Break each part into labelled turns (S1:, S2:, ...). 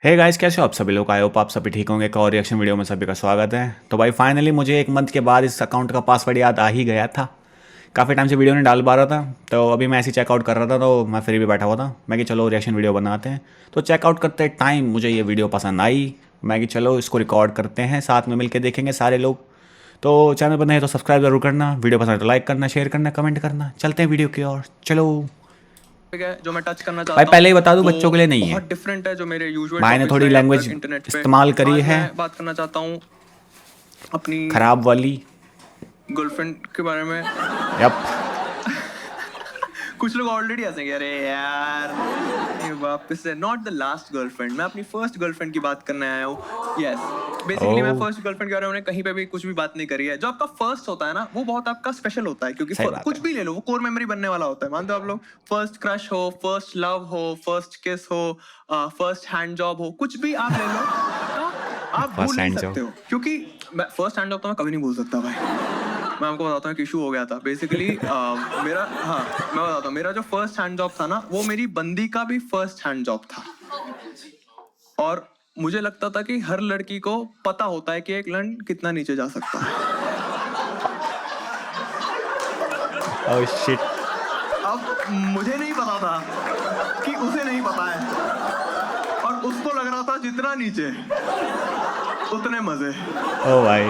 S1: Hey guys, कैसे हो आप सभी लोग? आई होप आप सभी ठीक होंगे। एक और रिएक्शन वीडियो में सभी का स्वागत है। तो भाई फाइनली मुझे 1 मंथ के बाद इस अकाउंट का पासवर्ड याद आ ही गया था। काफ़ी टाइम से वीडियो नहीं डाल पा रहा था, तो अभी मैं ऐसे चेकआउट कर रहा था, तो मैं फ्री भी बैठा हुआ था। मैं कि चलो रिएक्शन वीडियो बनाते हैं। तो चेकआउट करते टाइम मुझे ये वीडियो पसंद आई। मैं कि चलो इसको रिकॉर्ड करते हैं, साथ में मिलकर देखेंगे सारे लोग। तो चैनल पर नहीं तो सब्सक्राइब जरूर करना, वीडियो पसंद है तो लाइक करना, शेयर करना, कमेंट करना। चलते हैं वीडियो की ओर, चलो।
S2: है जो मैं टच करना
S1: भाई
S2: चाहता हूँ
S1: पहले ही बता दूं,
S2: वो
S1: बच्चों के लिए नहीं है।
S2: बहुत डिफरेंट है जो मेरे यूजुअल
S1: भाई ने
S2: टॉपिक्स
S1: थोड़ी
S2: रहे अब तक
S1: लैंग्वेज
S2: इंटरनेट पे।
S1: इस्तेमाल करी
S2: आज
S1: है,
S2: मैं बात करना चाहता हूँ अपनी
S1: खराब वाली।
S2: गर्लफ्रेंड के बारे में।
S1: यप।
S2: कुछ लोग ऑलरेडी हंसेंगे, अरे यार ये वापस से नॉट द लास्ट गर्लफ्रेंड, मैं अपनी फर्स्ट गर्लफ्रेंड की बात करने आया हूँ। यस, बेसिकली मैं
S1: ओह,
S2: फर्स्ट गर्लफ्रेंड के बारे में मैंने कहीं पे भी कुछ भी बात नहीं करी है। जो आपका फर्स्ट होता है ना वो बहुत आपका स्पेशल होता है, क्योंकि
S1: सही बात
S2: कुछ
S1: है।
S2: भी ले लो वो कोर मेमोरी बनने वाला होता है। मानते हो आप लोग, फर्स्ट क्रश हो, फर्स्ट लव हो, फर्स्ट किस हो, फर्स्ट हैंड जॉब हो, कुछ भी आप ले लो तो आप भूल
S1: फर्स्ट
S2: नहीं
S1: हैंड जॉब।
S2: सकते हो। क्योंकि फर्स्ट हैंड जॉब तो मैं कभी नहीं भूल सकता भाई। मैं आपको बताता हूँ कि इशू हो गया था बेसिकली। मेरा, हाँ मैं बताता हूँ, मेरा जो फर्स्ट हैंड जॉब था ना वो मेरी बंदी का भी फर्स्ट हैंड जॉब था। और मुझे लगता था कि हर लड़की को पता होता है कि एक लड़का कितना नीचे जा सकता है।
S1: Oh shit.
S2: अब मुझे नहीं पता था कि उसे नहीं पता है, और उसको लग रहा था जितना नीचे उतने मजे।
S1: ओ भाई,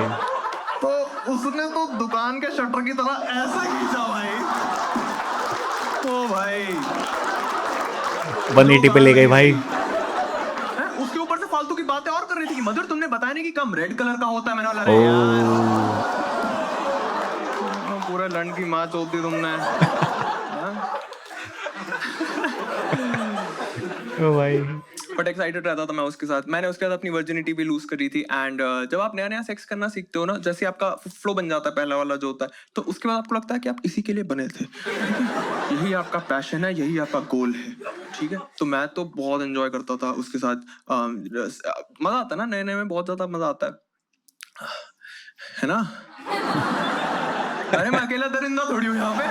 S2: तो उसने तो दुकान के शटर की तरह ऐसे खींचा भाई। ओ भाई,
S1: 180 पे ले गई भाई।
S2: उसके ऊपर से फालतू की बातें और कर रही थी कि मधुर तुमने बताया नहीं कि कम रेड कलर का होता है। मैंने बोला अरे यार
S1: ओह।
S2: पूरे लंड की माँ चोदी तुमने।
S1: ओ भाई।
S2: बट एक्साइटेड रहता था मैं उसके साथ। मैंने उसके साथ अपनी वर्जिनिटी भी लूज करी थी। एंड जब आप नया नया सेक्स करना सीखते हो ना, जैसे आपका फ्लो बन जाता है पहला वाला जो होता है, तो उसके बाद आपको लगता है कि आप इसी के लिए बने थे। यही आपका पैशन है, यही आपका गोल है। ठीक है, तो मैं तो बहुत एंजॉय करता था उसके साथ। मजा आता है ना, नए नए में बहुत ज्यादा मजा आता है ना। अरे मैं अकेला दरिंदा थोड़ी हूँ यहाँ पे,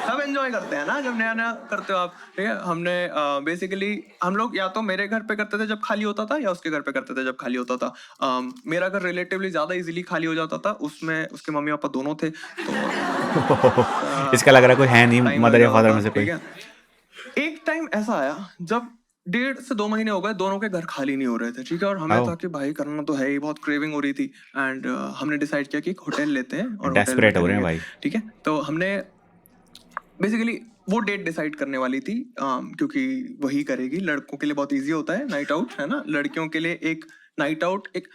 S2: सब एंजॉय करते हैं ना जब नया नया करते हो आप। ठीक है, हमने बेसिकली हम लोग या तो मेरे घर पे करते थे जब खाली होता था, या उसके घर पे करते थे जब खाली होता था। मेरा घर रिलेटिवली ज्यादा इजीली खाली हो जाता था, उसमें उसके मम्मी पापा दोनों थे, तो
S1: इसका लग रहा है कोई है नहीं,
S2: टाइम लग
S1: मदर या
S2: जाता
S1: फादर
S2: था।
S1: में से
S2: ठीक
S1: कोई।
S2: है, एक टाइम ऐसा आया जब 1.5 से 2 महीने हो गए, दोनों के घर खाली नहीं हो रहे थे। ठीक है, और हमें
S1: आओ।
S2: था कि भाई करना तो है ही, बहुत क्रेविंग हो रही थी। एंड हमने डिसाइड किया कि एक होटल लेते हैं और होटल में
S1: डेस्परेट हो रहे हैं
S2: करेंगे।
S1: भाई।
S2: ठीक है, तो हमने बेसिकली वो डेट डिसाइड करने वाली थी, क्योंकि वही करेगी। लड़कों के लिए बहुत इजी होता है नाइट आउट, है ना। लड़कियों के लिए एक नाइट आउट एक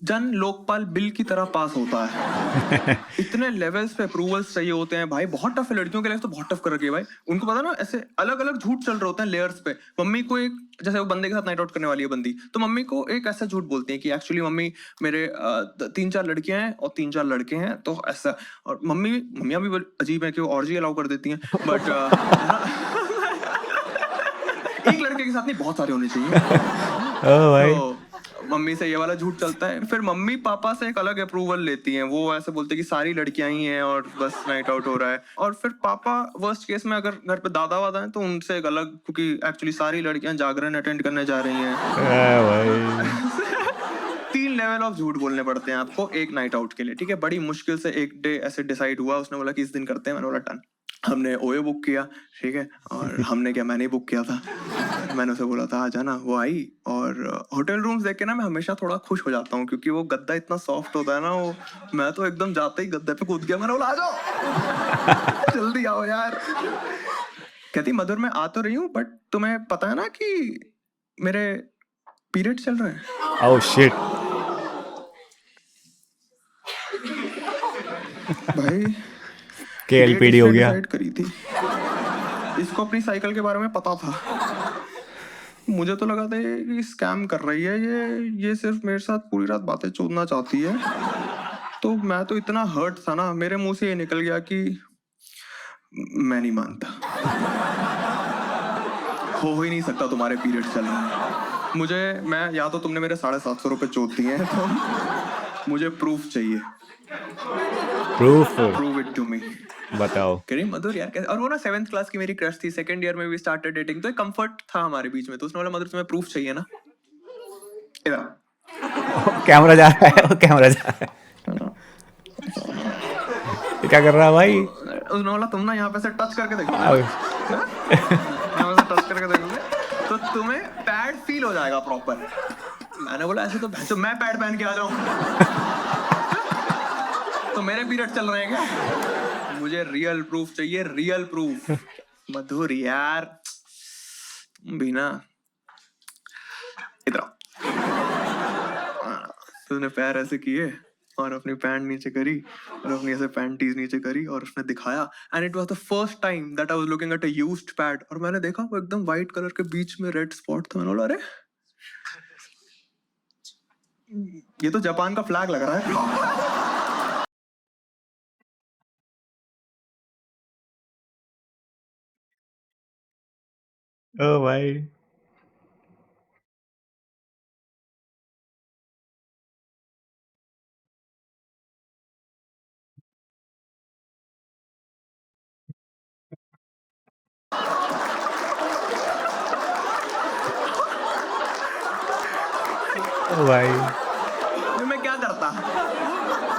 S2: जन लोकपाल बिल की तरह पास होता है। इतने लेवल्स पे अप्रूवल्स चाहिए होते हैं भाई, बहुत टफ है लड़कियों के लिए। तो बहुत टफ कर रखी है भाई। उनको पता ना, ऐसे अलग अलग झूठ चल रहे होते हैं लेयर्स पे। मम्मी को एक, जैसे वो बंदे के साथ नाइट आउट करने वाली है बंदी, तो मम्मी को एक ऐसा झूठ बोलती है कि एक्चुअली मम्मी मेरे 3-4 लड़कियां हैं और 3-4 लड़के हैं, तो ऐसा। और मम्मियां भी बड़ी अजीब है कि वो ऑर्जी अलाउ कर देती हैं, बट एक लड़के के साथ नहीं, बहुत सारे होने चाहिए।
S1: ओ भाई।
S2: तो मम्मी से ये वाला झूठ चलता है। फिर मम्मी पापा से एक अलग अप्रूवल लेती हैं, वो ऐसे बोलते हैं कि सारी लड़कियां ही हैं और बस नाइट आउट हो रहा है। और फिर पापा वर्स्ट केस में अगर घर पे दादा वादा हैं तो उनसे एक अलग, क्योंकि एक्चुअली सारी लड़कियां जागरण अटेंड करने जा रही हैं।
S1: भाई।
S2: 3 लेवल ऑफ झूठ बोलने पड़ते हैं आपको एक नाइट आउट के लिए। ठीक है, बड़ी मुश्किल से एक डे ऐसे डिसाइड हुआ। उसने बोला कि इस दिन करते हैं, मैंने बोला डन। हमने ओए बुक किया। ठीक है, और हमने क्या, मैंने बुक किया था। मैंने उसे बोला था आ जाना, वो आई। और होटल रूम्स देख के ना मैं हमेशा थोड़ा खुश हो जाता हूँ, क्योंकि वो गद्दा इतना सॉफ्ट होता है ना, वो मैं तो एकदम जाते ही गद्दे पे कूद गया। मैंने बोला आ जाओ जल्दी आओ यार। कहती मधुर मैं आ तो रही हूँ, बट तुम्हें पता है ना कि मेरे पीरियड चल रहे हैं।
S1: Oh shit.
S2: भाई डेट
S1: KLPD हो
S2: इसने
S1: गया।
S2: डिसाइड करी थी, इसको अपनी साइकिल के बारे में पता था। मुझे तो लगा था कि स्कैम कर रही है ये सिर्फ मेरे साथ पूरी रात बातें चोदना चाहती है। तो मैं तो इतना हर्ट था ना, मेरे मुंह से ये निकल गया कि मैं नहीं मानता, हो ही नहीं सकता तुम्हारे पीरियड चल रहे हैं। मुझे, मैं या तो तुमने मेरे 750 रुपए चोद दिए हैं, तो मुझे प्रूफ चाहिए।
S1: Proof.
S2: Prove it to me.
S1: बताओ।
S2: करीम मधुर यार कैसे। और वो ना 7th क्लास की मेरी क्रश थी, सेकंड ईयर में भी स्टार्टेड डेटिंग, तो एक कंफर्ट था हमारे बीच में। तो उसने बोला मधुर तुम्हें प्रूफ चाहिए ना, इधर
S1: कैमरा जा रहा है, वो कैमरा जा रहा है। ये क्या कर रहा है भाई?
S2: उसने बोला तुम ना यहाँ पे से टच करके देखो,
S1: आ,
S2: यहाँ से टच करके देखोगे तो तुम्हें पैड फील हो जाएगा प्रॉपर। मैंने बोला ऐसे तो भैंसो मैं पैड पहन के आ जाऊं तो मेरे पीरियड चल रहे हैं क्या? मुझे रियल प्रूफ चाहिए, रियल प्रूफ। मधुर यार बिना इधर उसने पैर ऐसे किए और अपनी पैंट नीचे करी और अपनी ऐसे पैंटीज नीचे करी और उसने दिखाया, and it was the first time that I was looking at a used pad. और मैंने देखा वो एकदम व्हाइट कलर के बीच में रेड स्पॉट था। मैंने बोला अरे ये तो जापान का फ्लैग लग रहा है।
S1: ओ भाई, ओ भाई।
S2: तो मैं क्या करता,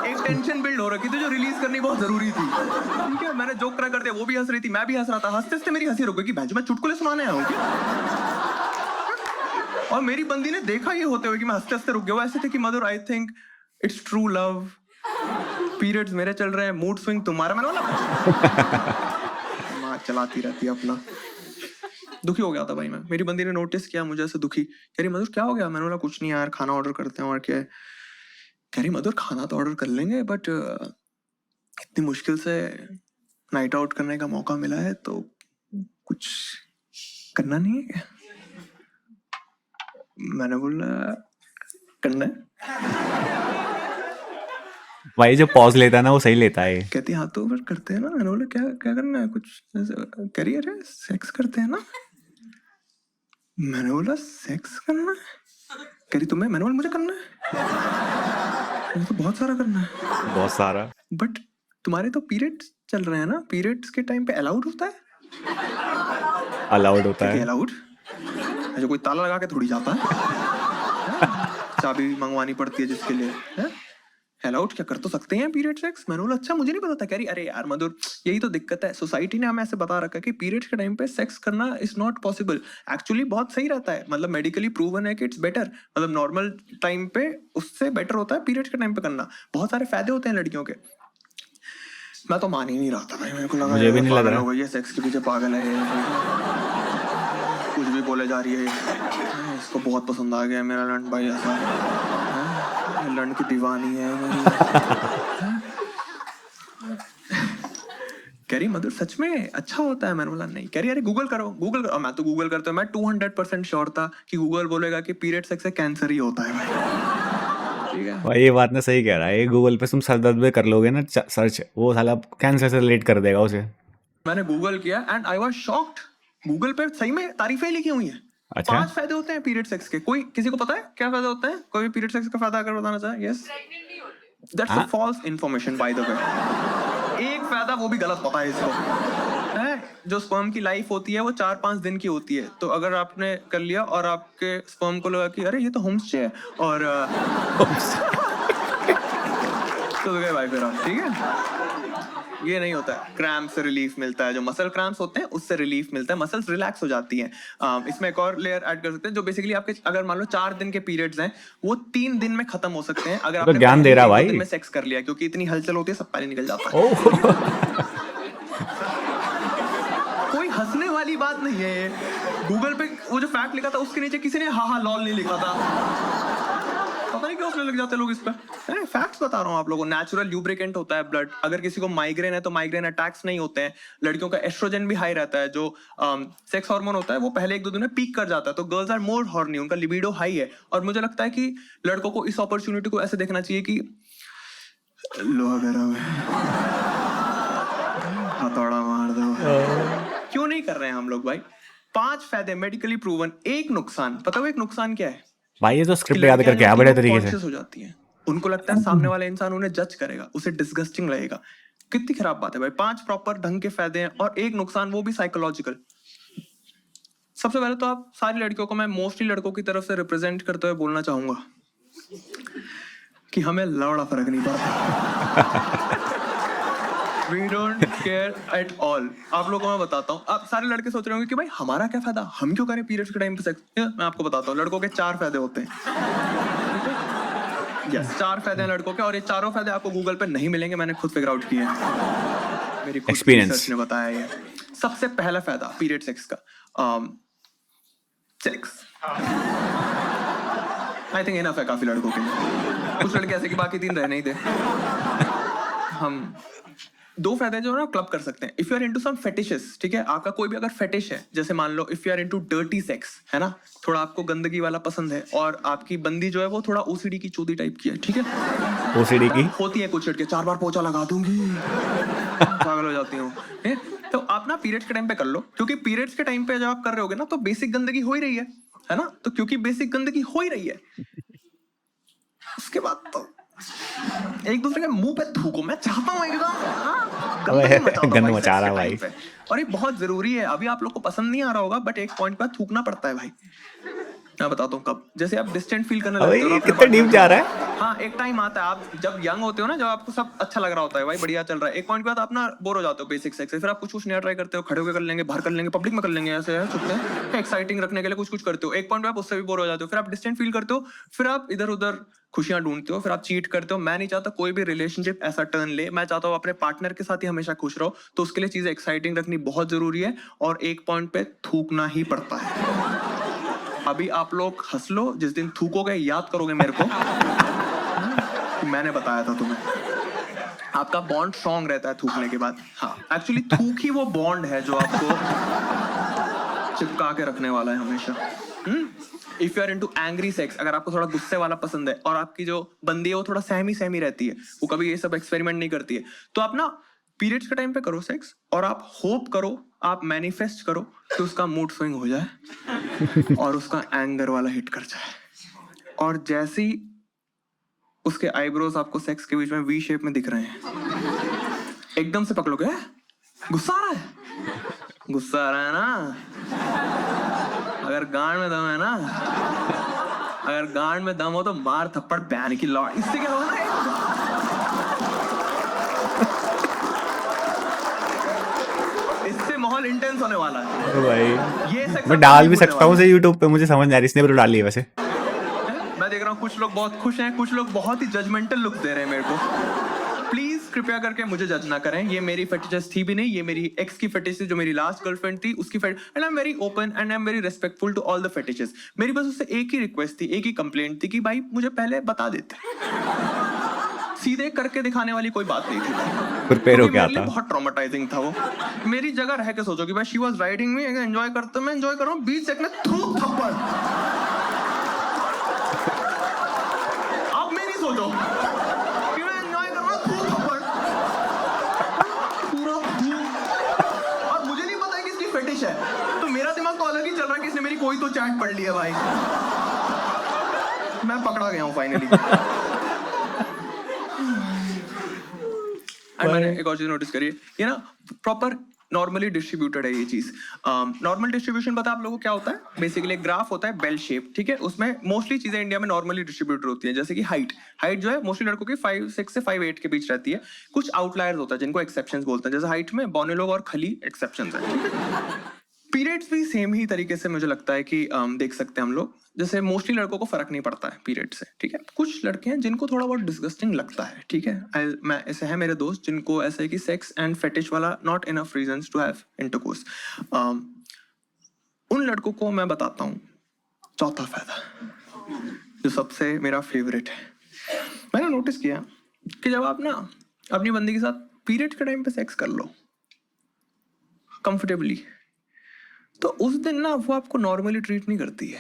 S2: एक टेंशन बिल्ड हो रखी थी जो रिलीज करनी बहुत जरूरी थी। ठीक है, मैंने जोक करा करते, वो भी हंस रही थी, मैं भी हंस रहा था। हंसते हंसते मेरी हंसी रुक गई कि भैंस मैं चुटकुले सुनाने आया हूँ क्या? और मेरी बंदी ने देखा ये होते हुए कि मैं हंसते हंसते रुक गया। वो ऐसे थे कि Madhur I think it's true love, periods मेरे चल रहे हैं, मूड स्विंग तुम्हारा। मैंने बोला माँ चलाती रहती है अपना। दुखी हो गया था भाई मैं। मेरी बंदी ने नोटिस किया मुझे ऐसे दुखी, कह रही मधुर क्या हो गया? मैंने बोला कुछ नहीं यार, खाना ऑर्डर करते हैं और क्या है। कह रही मधुर खाना तो ऑर्डर कर लेंगे बट इतनी मुश्किल से नाइट आउट करने का मौका मिला है तो कुछ करना नहीं है क्या? मैंने बोला करना है।
S1: भाई जो पॉज लेता है ना वो सही लेता है।
S2: कहती हाँ तो फिर करते हैं ना। मैंने बोला क्या क्या करना है? कुछ करियर है, सेक्स करते हैं ना। मैंने बोला सेक्स करना है? कह रही तुम्हें? मैंने बोला मुझे करना है, मुझे तो बहुत सारा करना है।
S1: बहुत सारा।
S2: बट तुम्हारे तो पीरियड्स चल रहे हैं ना, पीरियड्स के टाइम पे अलाउड होता है?
S1: अलाउड होता
S2: क्या
S1: है।
S2: अलाउड? ऐसे कोई ताला लगा के थोड़ी जाता है, चाबी मंगवानी पड़ती है जिसके लिए है? अलाउड क्या कर तो सकते हैं पीरियड सेक्स? मैंने बोला अच्छा मुझे नहीं पता था। कह रही अरे यार मधुर यही तो दिक्कत है, सोसाइटी ने हमें ऐसे बता रखा है कि पीरियड्स के टाइम पे सेक्स करना इज नॉट पॉसिबल। एक्चुअली बहुत सही रहता है, मतलब मेडिकली प्रूवन है कि इट्स बेटर, मतलब नॉर्मल टाइम पे उससे बेटर होता है पीरियड्स के टाइम पे करना। बहुत सारे फायदे होते हैं लड़कियों के। मैं तो मान ही नहीं रहा था भाई, मेरे को लगा
S1: मुझे भी नहीं लग
S2: पागल
S1: रहा।
S2: हो गई है, सेक्स के पीछे पागल है ये। कुछ भी बोले जा रही है ये। इसको बहुत पसंद आ गया है मेरा लंड भाई, ऐसा लंड की दीवानी है मेरी। कह रही मधुर सच में अच्छा होता है? मैंने बोला नहीं। कह रही अरे गूगल करो, गूगल करो। मैं तो गूगल करता हूँ। मैं 200% श्योर था कि गूगल बोलेगा कि पीरियड सेक्स से कैंसर ही होता है भाई। ठीक है,
S1: भाई ये बात ना सही कह रहा है। ये गूगल पे तुम सर दर्द पे कर लोगे ना सर्च, वो साला कैंसर से रिलेट कर देगा उसे।
S2: मैंने गूगल किया and I was shocked. Google पे सही में तारीफें लिखी हुई हैं।
S1: अच्छा।
S2: 5 फायदे होते हैं पीरियड सेक्स के। कोई किसी को पता है क्या फायदा होता है? कोई पीरियड सेक्स का फायदा अगर बताना चाहे? यस, दैट्स अ
S1: हाँ,
S2: false information by the way. एक फायदा वो भी गलत पता है इसको, है जो स्पर्म की लाइफ होती है वो 4-5 दिन की होती है। तो अगर आपने कर लिया और आपके स्पर्म को लगा कि अरे ये तो होमस्टे है और तो गए भाई फिर आप। ठीक है, ये नहीं होता है। क्रैम्प से रिलीफ मिलता है, जो मसल क्रैम्प्स होते हैं उससे रिलीफ मिलता है, मसल्स रिलैक्स हो जाती हैं। इसमें एक और लेयर ऐड कर सकते हैं जो बेसिकली आपके अगर मान लो 4 दिन के पीरियड्स हैं वो 3 दिन में खत्म हो सकते हैं अगर
S1: तो
S2: आपने
S1: ज्ञान
S2: पहले
S1: दे रहा
S2: 1-2
S1: भाई।
S2: दिन में सेक्स कर लिया, क्योंकि इतनी हलचल होती है सब पहले निकल जाता है।
S1: ओह।
S2: कोई हंसने वाली बात नहीं है ये। गूगल पे वो जो फैक्ट लिखा था उसके नीचे किसी ने हा हा लॉल नहीं लिखा था। पता नहीं क्यों उसमें लग जाते लोग इस पे। फैक्ट्स बता रहा हूँ आप लोगों को। नेचुरल ल्यूब्रिकेंट होता है ब्लड। अगर किसी को माइग्रेन है तो माइग्रेन अटैक्स नहीं होते हैं। लड़कियों का एस्ट्रोजन भी हाई रहता है, जो सेक्स हार्मोन होता है वो पहले 1-2 दिन में पीक कर जाता है। तो गर्ल्स आर मोर हॉर्नी, उनका लिबिडो हाई है। और मुझे लगता है कि लड़कों को इस अपॉर्चुनिटी को ऐसे देखना चाहिए कि लोहा गरम है, हथौड़ा मार दो। क्यों नहीं कर रहे हैं हम लोग भाई? 5 फायदे मेडिकली प्रूवन, एक नुकसान। पता हो एक नुकसान क्या है?
S1: भाई ये तो
S2: कि
S1: स्क्रिप्ट याद
S2: लड़कियां
S1: करके
S2: जो
S1: आ
S2: होती
S1: बड़े
S2: हैं वो
S1: तरीके से।
S2: कॉन्शियस हो जाती हैं। उनको लगता है सामने वाला इंसान उन्हें जज करेगा, उसे डिस्गस्टिंग लगेगा। कितनी खराब बात है भाई। 5 प्रॉपर ढंग के फायदे हैं और एक नुकसान, वो भी साइकोलॉजिकल। सबसे पहले तो आप सारी लड़कियों को मैं मोस्टली लड़कों की तरफ से रिप्रेजेंट करते हुए बोलना चाहूंगा कि हमें लौड़ा फर्क नहीं पड़ता। We don't care at all. आप लोगों को मैं बताता हूँ, आप सारे लड़के सोच रहे होंगे कि भाई हमारा क्या फायदा, हम क्यों करें पीरियड्स के टाइम पे सेक्स। मैं आपको बताता हूँ, लड़कों के 4 फायदे होते हैं। यस, 4 फायदे हैं लड़कों के, और ये चारों फायदे आपको गूगल पे नहीं मिलेंगे, मैंने खुद फिगर आउट किए हैं, मेरी खुद की
S1: Experience.
S2: रिसर्च ने बताया ये। सबसे पहला फायदा पीरियड सेक्स का, सेक्स। आई थिंक इनफ है काफी लड़कों के लिए। कुछ लड़के ऐसे कि बाकी 3 रहने ही दे। हम 2 फायदे जो है ना क्लब कर सकते हैं। If you are into some fetishes, ठीक है, आपका कोई भी अगर फेटिश है, जैसे मान लो if you are into dirty sex, है ना, थोड़ा आपको गंदगी वाला पसंद है, और आपकी बंदी जो है वो थोड़ा ओसीडी की चूदी टाइप की है, ठीक है,
S1: ओसीडी की
S2: होती है कुछ लड़के, 4 बार पोछा लगा दूंगी, पागल हो जाती हूँ। तो आप ना पीरियड्स के टाइम पे कर लो, क्योंकि पीरियड्स के टाइम पे जब आप कर रहे होगे ना तो बेसिक गंदगी हो ही रही है ना, तो क्योंकि बेसिक गंदगी हो ही रही है, उसके बाद तो एक दूसरे के मुंह पे थूको। मैं चाहता हूँ एकदम
S1: गंद मचा रहा भाई।
S2: और ये बहुत जरूरी है। अभी आप लोग को पसंद नहीं आ रहा होगा, बट एक पॉइंट पर थूकना पड़ता है भाई। मैं बताता हूँ कब, जैसे आप डिस्टेंट फील करने लगते हो ना,
S1: कितना डीप जा रहा है।
S2: हाँ, एक टाइम आता है, आप जब यंग होते हो ना, जब आपको सब अच्छा लग रहा होता है, भाई बढ़िया चल रहा है, एक पॉइंट के बाद आप ना बोर हो जाते हो बेसिक सेक्स से, फिर आप कुछ नया ट्राई करते हो, खड़े होकर कर लेंगे, बाहर कर लेंगे, पब्लिक में कर लेंगे, ऐसे है छुपते हैं, एक्साइटिंग रखने के लिए कुछ करते हो, एक पॉइंट पे आप उससे भी बोर हो जाते हो, फिर आप डिस्टेंट फील करते हो, फिर आप इधर उधर खुशियां ढूंढते हो, फिर आप चीट करते हो। मैं नहीं चाहता कोई भी रिलेशनशिप ऐसा टर्न ले, मैं चाहता हूँ अपने पार्टनर के साथ ही हमेशा खुश रहो, तो उसके लिए चीजें एक्साइटिंग रखनी बहुत जरूरी है, और एक पॉइंट पे थूकना ही पड़ता है। अभी आप लोग हंस लो, जिस दिन थूकोगे याद करोगे मेरे को कि मैंने बताया था तुम्हें। आपका बॉन्ड स्ट्रॉन्ग रहता है थूकने के बाद। हाँ, एक्चुअली थूक ही वो बॉन्ड है जो आपको चिपका के रखने वाला है हमेशा। If you are into angry sex, अगर आपको थोड़ा गुस्से वाला पसंद है और आपकी जो बंदी है वो थोड़ा सहमी रहती है, वो कभी ये सब एक्सपेरिमेंट नहीं करती है, तो आप ना पीरियड्स के टाइम पे करो सेक्स, और आप होप करो, आप मैनिफेस्ट करो कि उसका मूड स्विंग हो जाए और उसका एंगर वाला हिट कर जाए, और जैसे ही उसके आईब्रोज आपको सेक्स के बीच में वी शेप में दिख रहे हैं, एकदम से पकड़ोगे, गुस्सा आ रहा है, गुस्सा आ रहा है ना, अगर गांड में दम है ना, अगर गांड में दम हो तो मार थप्पड़ बैन की लॉ। इससे क्या होगा ना, इससे माहौल इंटेंस होने वाला है
S1: भाई।
S2: ये सेक्स
S1: मैं डाल भी सकता हूँ उसे यूट्यूब पे, मुझे समझ नहीं आ रही, इसने भी तो डाली है वैसे।
S2: मैं देख रहा हूँ कुछ लोग बहुत खुश हैं, कुछ लोग बहुत ही जजमेंटल लुक दे रहे हैं मेरे को। प्लीज कृपया करके मुझे जज ना करें, ये मेरी फेटिशेस थी भी नहीं, ये मेरी एक्स की फेटिशेस जो मेरी लास्ट गर्लफ्रेंड थी उसकी and I am very open and I am very respectful to all the fetishes. मेरी बस उससे एक ही रिक्वेस्ट थी, एक ही कंप्लेंट थी कि भाई मुझे पहले बता देते, सीधे करके दिखाने वाली कोई बात नहीं थी।
S1: प्रिपेयर हो गया था।
S2: बहुत ट्रॉमेटाइजिंग था वो। मेरी जगह रह के सोचो कि भाई she was riding me, enjoy करते मैं एंजॉय कर रहा हूँ, 20 सेकंड में थूक थप्पड़। अब मेरी सोचो कि मैं एंजॉय कर रहा हूँ, थूक थप्पड़ पूरा थूक, और मुझे नहीं पता है कि इसकी फेटिश है, तो मेरा दिमाग तो अलग ही चल रहा है कि इसने मेरी कोई तो चैट पढ़ ली है भाई। मैं पकड़ा गया हूँ फाइनली। मैंने एक और चीज नोटिस करी है, ये ना प्रॉपर नॉर्मली डिस्ट्रीब्यूटेड है ये चीज। नॉर्मल डिस्ट्रीब्यूशन पता है आप लोगों को क्या होता है? बेसिकली एक ग्राफ होता है बेल शेप, ठीक है, उसमें मोस्टली चीजें इंडिया में नॉर्मली डिस्ट्रीब्यूटेड होती है, जैसे कि हाइट जो है मोस्टली लड़कों की 5'6" से 5'8" के बीच रहती है। कुछ आउटलायर्स होता है जिनको एक्सेप्शंस बोलते हैं, जैसे हाइट में बौने लोग और खली एक्सेप्शंस है, ठीक है। पीरियड्स भी सेम ही तरीके से मुझे लगता है कि देख सकते हैं हम लोग, जैसे मोस्टली लड़कों को फर्क नहीं पड़ता है पीरियड से, ठीक है। कुछ लड़के हैं जिनको थोड़ा बहुत डिस्गस्टिंग लगता है, ठीक है। मैं ऐसे है मेरे दोस्त जिनको ऐसे है कि सेक्स एंड फेटिश वाला not enough reasons to have intercourse. उन लड़कों को मैं बताता हूँ चौथा फायदा, जो सबसे मेरा फेवरेट है। मैंने नोटिस किया कि जब आप ना अपनी बंदी के साथ पीरियड के टाइम पे सेक्स कर लो कंफर्टेबली, तो उस दिन ना वो आपको नॉर्मली ट्रीट नहीं करती है,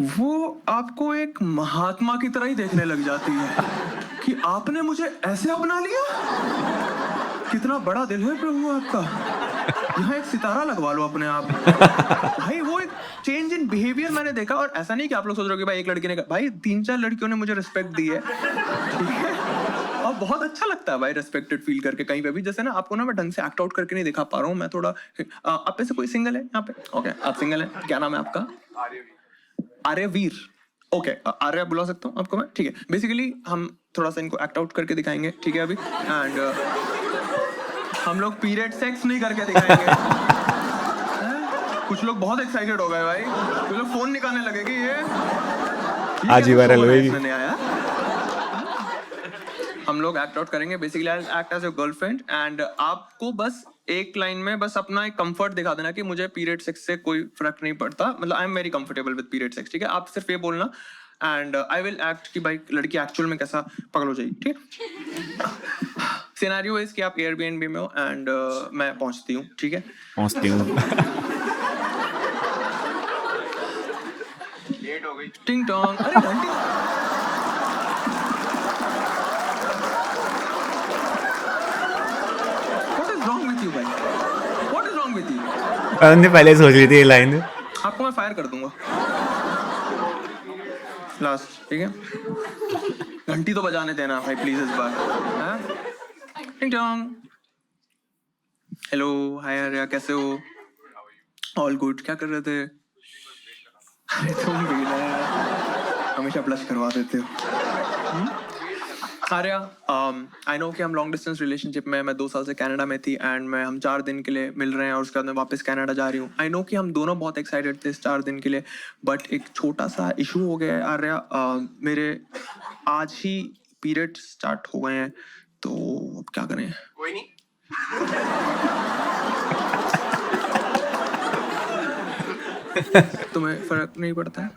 S2: वो आपको एक महात्मा की तरह ही देखने लग जाती है कि आपने मुझे ऐसे अपना लिया, कितना बड़ा दिल है प्रभु आपका, यहाँ एक सितारा लगवा लो अपने आप। भाई वो एक चेंज इन बिहेवियर मैंने देखा, और ऐसा नहीं कि आप लोग सोच रहे हो कि भाई एक लड़की ने, भाई 3-4 लड़कियों ने मुझे रिस्पेक्ट दी है, ठीक है, और और बहुत अच्छा लगता है भाई रेस्पेक्टेड फील करके कहीं पे भी। जैसे ना आपको ना मैं ढंग से एक्ट आउट करके नहीं दिखा पा रहा हूँ, मैं थोड़ा आप में से कोई सिंगल है यहाँ पे? ओके, आप सिंगल हैं, क्या नाम है आपका? आर्यवीर। ओके, आर्य बुला सकता हूँ आपको मैं, ठीक है। बेसिकली हम थोड़ा सा इनको एक्ट आउट करके दिखाएंगे, ठीक है अभी। एंड हम लोग पीरियड सेक्स नहीं करके दिखाएंगे। कुछ लोग बहुत एक्साइटेड हो गए भाई, कुछ लोग फोन निकालने लगे कि ये
S1: आज ही वायरल हुएगी।
S2: इसमें नया आया। हम लोग एक्ट आउट करेंगे, basically I act as your girlfriend एंड आपको बस एक लाइन में बस अपना एक कंफर्ट दिखा देना कि मुझे पीरियड सेक्स से कोई फर्क नहीं पड़ता, मतलब आई am very comfortable with period sex, ठीक है। आप सिर्फ ये बोलना एंड आई विल एक्ट कि भाई लड़की एक्चुअल में कैसा पकड़ हो जाएगी, ठीक है। सिनेरियो इज कि आप एयरबीएनबी में हो एंड मैं पहुंचती हूँ, ठीक है।
S1: पहुंचती हूँ।
S2: लेट हो गई, टिंग टोंग, अरे घंटी। What is wrong with you भाई? What is wrong with you?
S1: हमने पहले सोच ली थी ये लाइन।
S2: आपको मैं फायर कर दूंगा लास्ट, ठीक है। घंटी तो बजाने देना भाई प्लीज इस बार। हाँ? टिंग टोंग। हेलो, हाय आर्या, कैसे हो? All good. क्या कर रहे थे? अरे तुम भी ना हमेशा ब्लश करवा देते हो। आर्या, आई नो कि हम लॉन्ग डिस्टेंस रिलेशनशिप में, मैं 2 साल से कनाडा में थी एंड हम 4 दिन के लिए मिल रहे हैं और उसके बाद मैं वापस कनाडा जा रही हूँ। आई नो कि हम दोनों बहुत एक्साइटेड थे इस 4 दिन के लिए, बट एक छोटा सा इशू हो गया है आर्या। मेरे आज ही पीरियड स्टार्ट हो गए हैं, तो अब क्या करें? कोई नहीं। तुम्हें फर्क नहीं पड़ता है?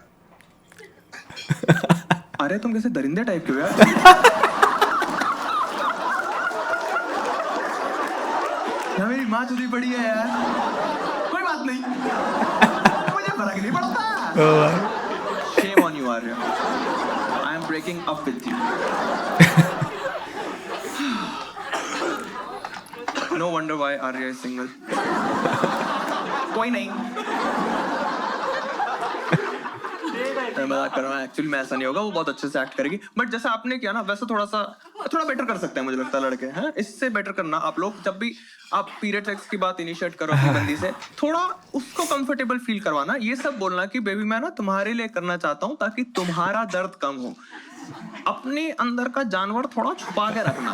S2: अरे तुम कैसे दरिंदे टाइप के हो यार? यहाँ मेरी माँ चुदी पड़ी है यार। कोई बात नहीं, मुझे फर्क नहीं पड़ता। Shame on you, Arya. I am breaking up with you. No wonder why Arya is single. कोई नहीं, मैं मजाक कर रहा हूँ। एक्चुअली में ऐसा नहीं होगा, वो बहुत अच्छे से एक्ट करेगी। बट जैसा आपने किया ना वैसे थोड़ा बेटर कर सकते हैं, मुझे लगता है लड़के हैं। इससे बेटर करना आप लोग, जब भी आप पीरियड सेक्स की बात इनिशिएट करो अपनी बंदी से, थोड़ा उसको कंफर्टेबल फील करवाना। ये सब बोलना कि बेबी मैं ना तुम्हारे लिए करना चाहता हूँ ताकि तुम्हारा दर्द कम हो। अपने अंदर का जानवर थोड़ा छुपा के रखना,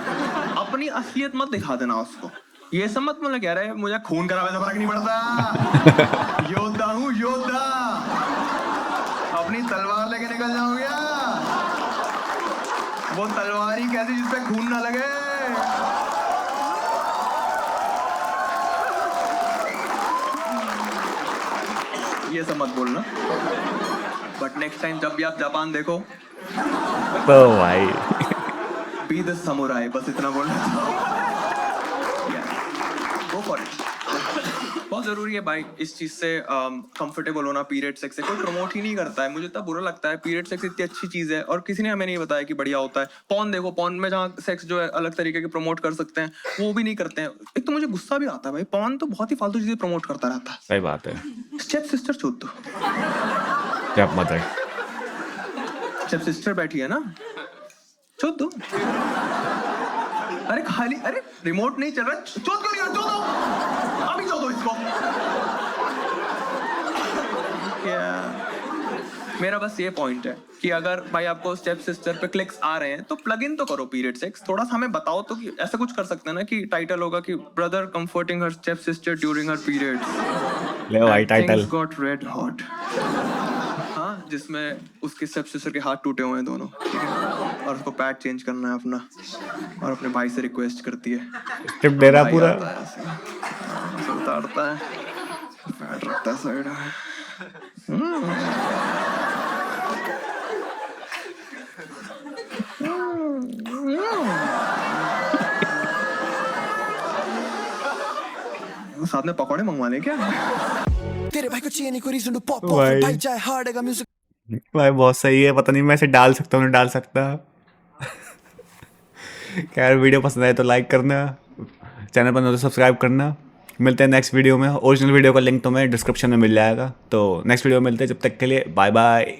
S2: अपनी असलियत मत दिखा देना उसको। ये सब मत मतलब कह रहे मुझे खून करावे से फर्क नहीं पड़ता। योद्धा हूँ, योद्धा। अपनी तलवार लेके निकल जाऊं क्या? वो तलवार ही कैसी जिसपे खून ना लगे। ये सब मत बोलना, बट नेक्स्ट टाइम जब भी आप जापान देखो
S1: तो भाई
S2: बी द समुराई, बस इतना बोलना। Go for it. बहुत जरूरी है भाई इस चीज से कंफर्टेबल होना। पीरियड सेक्स से कोई प्रमोट ही नहीं करता है, मुझे इतना बुरा लगता है। पीरियड सेक्स इतनी अच्छी चीज है और किसी ने हमें नहीं बताया कि बढ़िया होता है। पॉर्न देखो, पॉर्न में जहाँ सेक्स जो है अलग तरीके के प्रमोट कर सकते हैं, वो भी नहीं करते हैं। एक तो मुझे गुस्सा भी आता है भाई, पॉर्न तो बहुत ही फालतू चीजें प्रमोट करता रहता है।
S1: सही बात है।
S2: स्टेप सिस्टर छोड़ दो।
S1: क्या मत है,
S2: स्टेप सिस्टर बैठी है ना, छोड़ दो। अरे खाली, अरे रिमोट नहीं चल रहा, चोद क्यों नहीं हो? चोदो, अभी चोदो इसको। क्या मेरा बस ये पॉइंट है कि अगर भाई आपको स्टेप सिस्टर पे क्लिक्स आ रहे हैं तो प्लग इन तो करो पीरियड सेक्स। थोड़ा सा हमें बताओ तो कि ऐसा कुछ कर सकते हैं ना कि टाइटल होगा कि brother comforting her step sister during her periods.
S1: ले भाई टाइटल।
S2: Got red hot. हाँ, जिसमें उसके स्टेप सिस्टर के हाथ टूटे हुए हैं दोनों, ठीक है, और उसको पैड चेंज करना है अपना, और अपने भाई से रिक्वेस्ट करती है।
S1: टिप दे रहा पूरा।
S2: उतारता है, पैड रखता है साइड में। साथ में पकौड़े मंगवाने क्या?
S3: तेरे भाई को चाहिए नहीं कोई रीजन टू पॉप
S1: भाई।
S3: भाई चाहे हार्ड है म्यूजिक।
S1: भाई बहुत सही है, पता नहीं मैं इसे डाल सकता हूँ नहीं डाल सकता। खैर वीडियो पसंद आए तो लाइक करना, चैनल पर न तो सब्सक्राइब करना। मिलते हैं नेक्स्ट वीडियो में। ओरिजिनल वीडियो का लिंक तुम्हें डिस्क्रिप्शन में मिल जाएगा। तो नेक्स्ट वीडियो में मिलते हैं, जब तक के लिए बाय बाय।